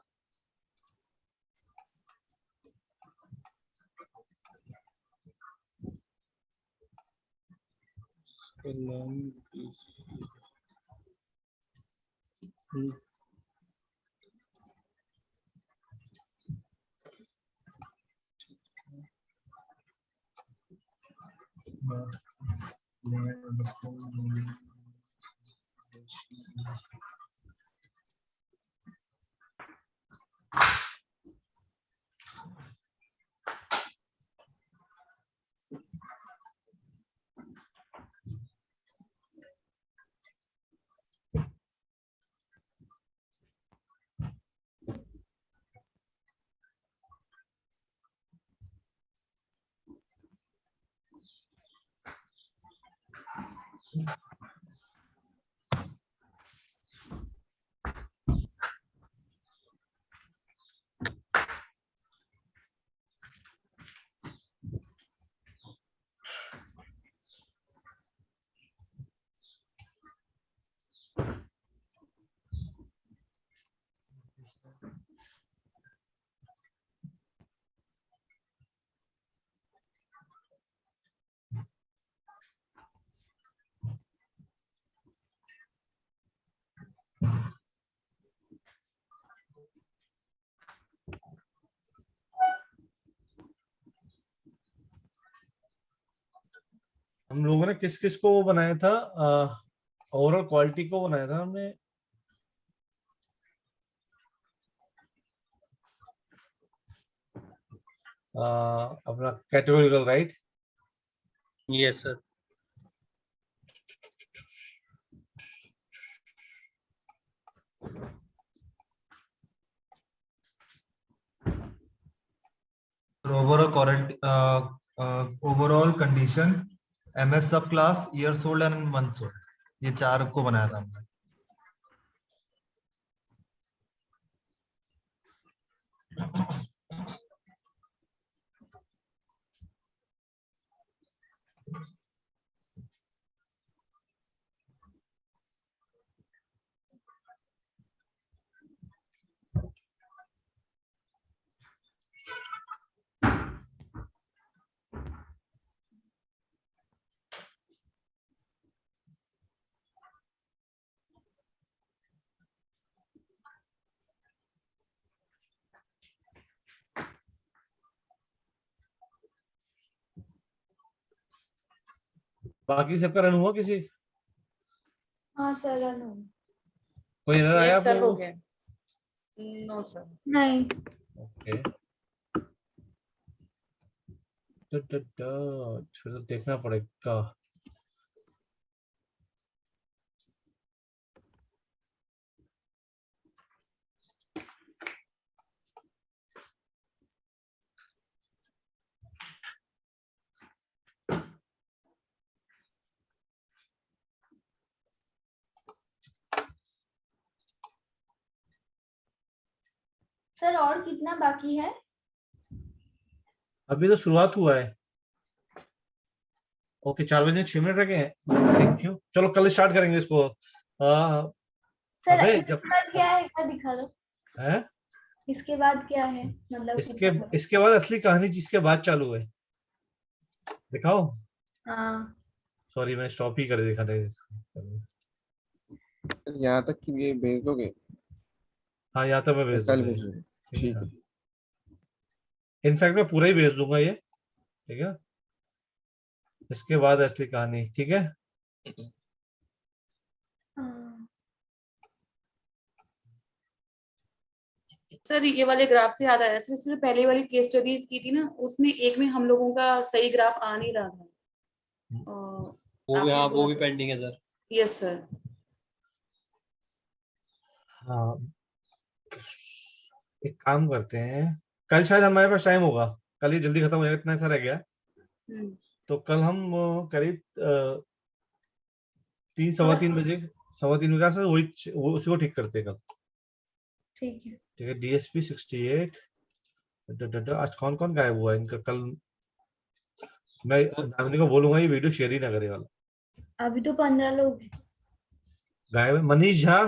A: हम लोगों ने किस किस को वो बनाया था? ओवरऑल क्वालिटी को बनाया था हमने। अपना categorical, right?
H: Yes sir.
C: Overall condition MS सब class years old and months old, ये 4 को बनाया था हमने।
A: बाकी सबका रन हुआ किसी?
E: हाँ सर रन हो।
A: कोई एरर आया
D: यस
A: आप
D: सर हो
A: लोगों को?
D: गया। No sir.
E: नहीं।
A: ओके। फिर तो देखना पड़ेगा।
E: सर और कितना बाकी है?
A: अभी तो शुरुआत हुआ है। ओके 4 बजे 6 मिनट रह गए हैं। Thank you. चलो कल स्टार्ट करेंगे इसको।
E: सर
A: अबे
E: इसके बाद क्या है क्या दिखा दो।
A: हैं?
E: इसके बाद क्या है मतलब
A: इसके बाद असली कहानी जिसके बाद चालू है दिखाओ।
E: हाँ
A: सॉरी मैं स्टॉप ही कर दिखा रहे।
J: यहाँ तक कि ये भेज दोगे?
A: हाँ या तो मैं भेज
J: कल
A: दूंगा।
J: भेजोगे? ठीक है।
A: इनफैक्ट मैं पूरा ही भेज दूंगा ये, ठीक है? इसके बाद असली कहानी, ठीक है?
E: हाँ।
D: सर ये वाले ग्राफ से याद आया, सर पहले वाली केस स्टडीज की थी ना, उसमें एक में हम लोगों का सही ग्राफ आ नहीं रहा था।
H: वो भी, हाँ वो भी पेंडिंग है सर।
D: Yes sir.
A: हाँ, एक काम करते हैं, कल शायद हमारे पास टाइम होगा, कल ये जल्दी खत्म हो जाएगा, इतना सा रह गया। तो कल हम करीब 3-3:15 बजे, 3:15 बजे वही उसी को ठीक करते हैं कल।
E: ठीक है।
A: ठीक है। DSP 68 आज कौन कौन गायब हुआ है इनका? कल मैं दामिनी को बोलूंगा ये वीडियो शेयर ही ना करे वाला।
E: अभी तो 15 लोग हैं।
A: गायब है Manish Jha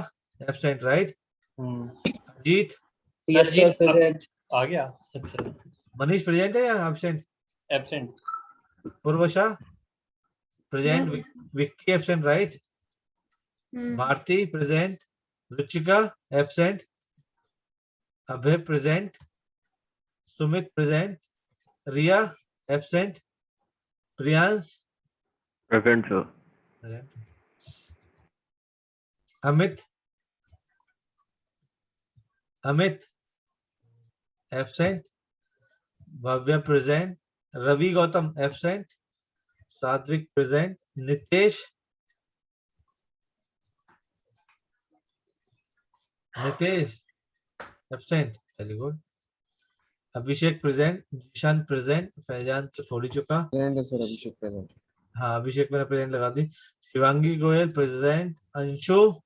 A: absent, right? Ajit
H: yes sir present. आ गया। अच्छा,
A: मनीष प्रेजेंट है या एब्सेंट?
H: एब्सेंट।
A: पूर्वशा प्रेजेंट,
E: मैं-
A: Vicky absent, right? Bharti present, Ruchika absent, Abhay present, Sumit present, Riya absent, Priyansh
J: present sir.
A: Present, Amit absent, Bhavya present, Ravi Gautam absent, Satvik present, Nitesh absent, very good. Abhishek present, Zeeshan present, Faizan तो छोड़ ही चुका।
J: Sir Abhishek present.
A: हाँ, अभिषेक मैंने प्रेजेंट लगा दी। Shivangi Goyal present, Anshu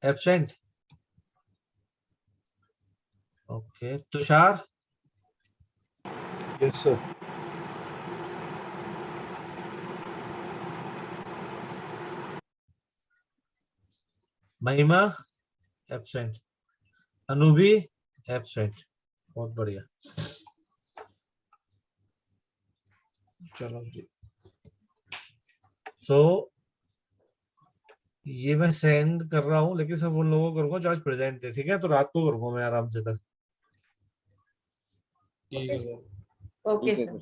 A: absent, okay. Tushar
J: yes sir.
A: Mahima absent, Anubhi absent, बहुत बढ़िया। चलो जी, ये मैं सेंड कर रहा हूँ, लेकिन सब उन लोगों को करूंगा जो आज प्रेजेंट थे, ठीक है? तो रात को करूंगा मैं आराम से तक।
H: ठीक है सर।
D: Okay sir.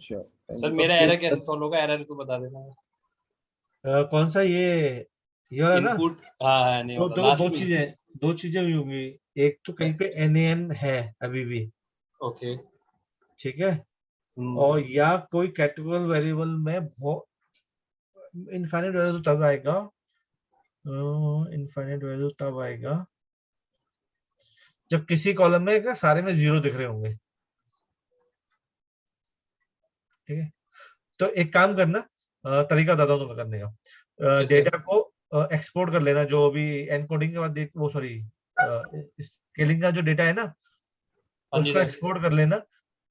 H: सर मेरा एरर कैसे सॉल्व होगा? एरर तो बता देना।
A: कौन सा? ये वाला ना?
H: इनपुट, हाँ नहीं होगा लास्ट में।
A: दो चीजें हुई होंगी। एक तो कहीं पे NaN है अभी भी,
H: ओके।
A: ठीक है? और या कोई कैटेगोरिकल वेरिएबल में इनफाइनाइट वैल्यू तब आएगा, इनफाइनाइट वैल्यू तब आएगा जब किसी कॉलम में क्या सारे में 0 दिख रहे होंगे, ठीक है? तो एक काम करना, तरीका बताता हूँ तुम्हें करने का। डेटा को एक्सपोर्ट कर लेना, जो अभी एनकोडिंग के बाद वो सॉरी स्केलिंग का जो डेटा है ना, उसको एक्सपोर्ट कर लेना।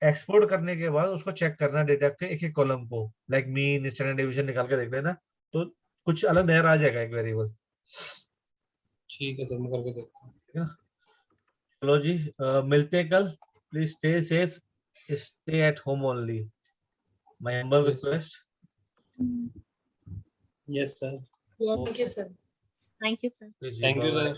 A: एक्सपोर्ट करने के बाद उसको चेक करना, डेटा के एक एक कॉलम को, लाइक मीन, स्टैंडर्ड डिवीजन निकाल के देख लेना, तो कुछ अलग नया आ जाएगा एक वेरिएबल।
H: ठीक है सर, मैं करके देखता हूँ।
A: ठीक है, चलो जी, मिलते हैं कल। Please stay safe, stay at home only, my humble request.
H: Yes sir.
D: Thank you sir.
K: Thank you sir.
H: Thank you sir.